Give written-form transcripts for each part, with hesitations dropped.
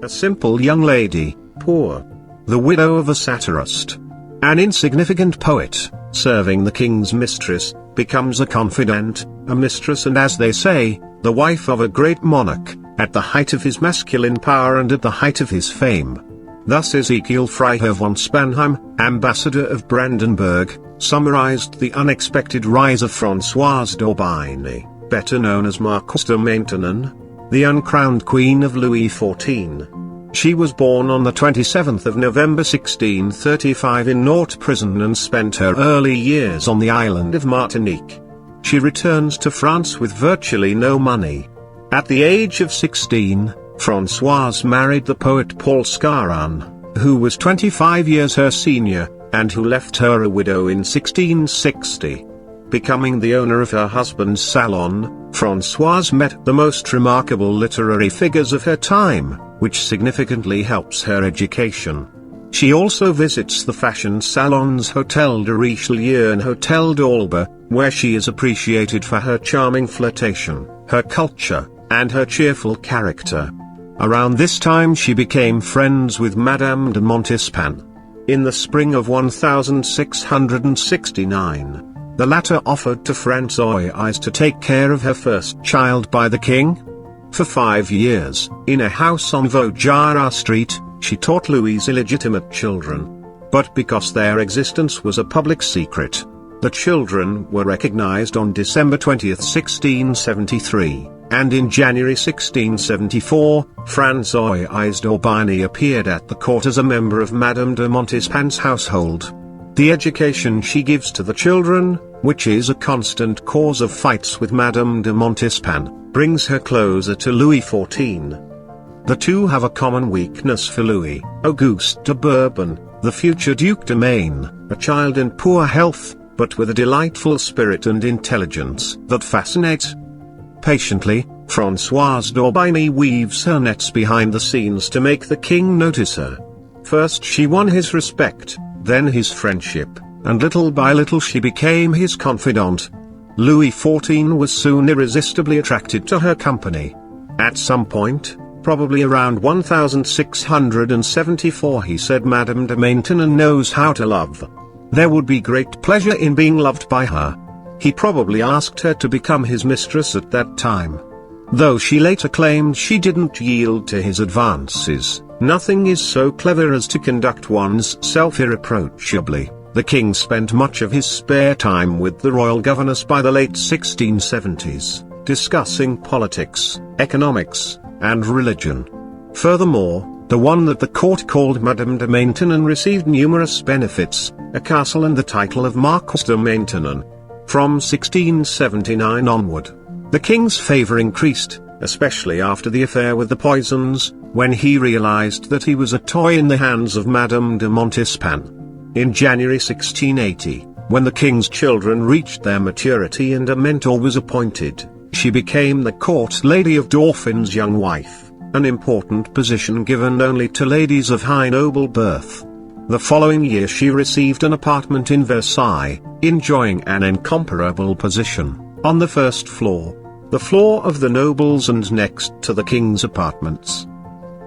a simple young lady, poor, the widow of a satirist, an insignificant poet, serving the king's mistress, becomes a confidant, a mistress, and, as they say, the wife of a great monarch, at the height of his masculine power and at the height of his fame. Thus Ezekiel Freiherr von Spanheim, ambassador of Brandenburg, summarized the unexpected rise of Francoise d'Aubigny, better known as Marquise de Maintenon, the uncrowned queen of Louis XIV. She was born on the 27th of November 1635 in Nantes prison and spent her early years on the island of Martinique. She returns to France with virtually no money. At the age of 16, Francoise married the poet Paul Scarron, who was 25 years her senior, and who left her a widow in 1660. Becoming the owner of her husband's salon, Francoise met the most remarkable literary figures of her time, which significantly helps her education. She also visits the fashion salons Hôtel de Richelieu and Hôtel d'Alba, where she is appreciated for her charming flirtation, her culture, and her cheerful character. Around this time she became friends with Madame de Maintenon. In the spring of 1669, the latter offered to Francoise to take care of her first child by the king. For 5 years, in a house on Vaugirard Street, she taught Louis' illegitimate children. But because their existence was a public secret, the children were recognized on December 20, 1673, and in January 1674, Francoise d'Aubigny appeared at the court as a member of Madame de Maintenon's household. The education she gives to the children, which is a constant cause of fights with Madame de Maintenon, brings her closer to Louis XIV. The two have a common weakness for Louis, Auguste de Bourbon, the future Duc de Maine, a child in poor health, but with a delightful spirit and intelligence that fascinates. Patiently, Francoise d'Aubigny weaves her nets behind the scenes to make the king notice her. First she won his respect, then his friendship, and little by little she became his confidant. Louis XIV was soon irresistibly attracted to her company. At some point, probably around 1674, he said, "Madame de Maintenon knows how to love. There would be great pleasure in being loved by her." He probably asked her to become his mistress at that time. Though she later claimed she didn't yield to his advances, nothing is so clever as to conduct one's self irreproachably. The king spent much of his spare time with the royal governess by the late 1670s, discussing politics, economics, and religion. Furthermore, the one that the court called Madame de Maintenon received numerous benefits, a castle and the title of Marquise de Maintenon. From 1679 onward, the king's favor increased, especially after the affair with the poisons, when he realized that he was a toy in the hands of Madame de Maintenon. In January 1680, when the king's children reached their maturity and a mentor was appointed, she became the court lady of Dauphin's young wife, an important position given only to ladies of high noble birth. The following year she received an apartment in Versailles, enjoying an incomparable position, on the first floor, the floor of the nobles and next to the king's apartments.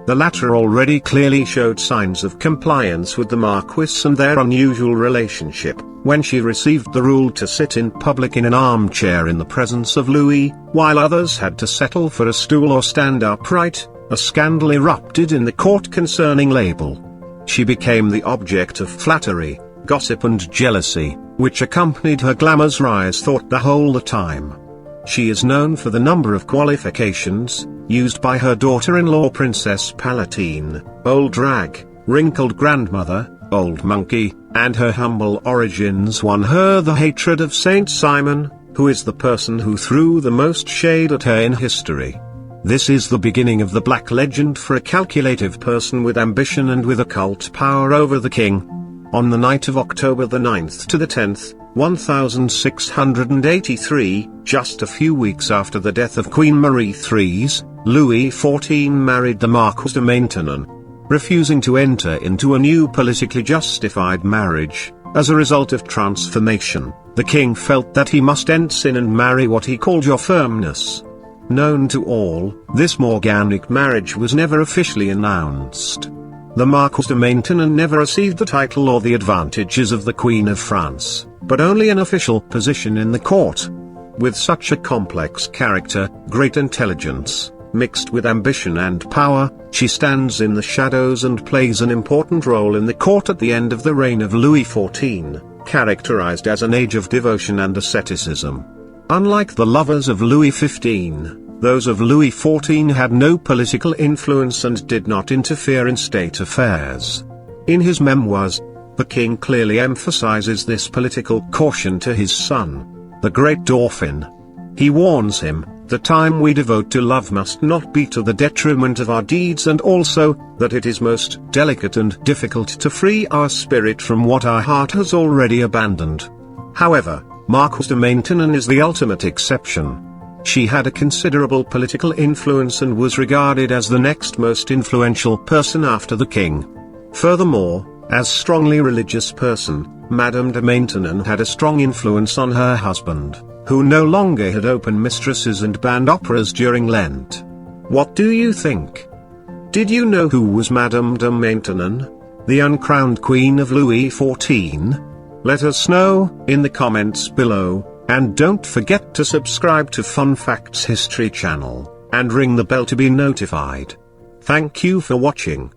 The latter already clearly showed signs of compliance with the Marquis and their unusual relationship, when she received the rule to sit in public in an armchair in the presence of Louis, while others had to settle for a stool or stand upright. A scandal erupted in the court concerning label. She became the object of flattery, gossip and jealousy, which accompanied her glamour's rise throughout the whole time. She is known for the number of qualifications used by her daughter-in-law Princess Palatine, old rag, wrinkled grandmother, old monkey, and her humble origins won her the hatred of Saint Simon, who is the person who threw the most shade at her in history. This is the beginning of the black legend for a calculative person with ambition and with occult power over the king. On the night of October the 9th to the 10th, 1683, just a few weeks after the death of Queen Marie III's, Louis XIV married the Marquise de Maintenon, refusing to enter into a new politically justified marriage. As a result of transformation, the king felt that he must end sin and marry what he called your firmness. Known to all, this morganic marriage was never officially announced. The Marquis de Maintenon never received the title or the advantages of the Queen of France, but only an official position in the court. With such a complex character, great intelligence, mixed with ambition and power, she stands in the shadows and plays an important role in the court at the end of the reign of Louis XIV, characterized as an age of devotion and asceticism. Unlike the lovers of Louis XV, those of Louis XIV had no political influence and did not interfere in state affairs. In his memoirs, the king clearly emphasizes this political caution to his son, the great Dauphin. He warns him, "The time we devote to love must not be to the detriment of our deeds, and also, that it is most delicate and difficult to free our spirit from what our heart has already abandoned." However, Marquise de Maintenon is the ultimate exception. She had a considerable political influence and was regarded as the next most influential person after the king. Furthermore, as strongly religious person, Madame de Maintenon had a strong influence on her husband, who no longer had open mistresses and band operas during Lent. What do you think? Did you know who was Madame de Maintenon, the uncrowned queen of Louis XIV? Let us know in the comments below. And don't forget to subscribe to Fun Facts History channel, and ring the bell to be notified. Thank you for watching.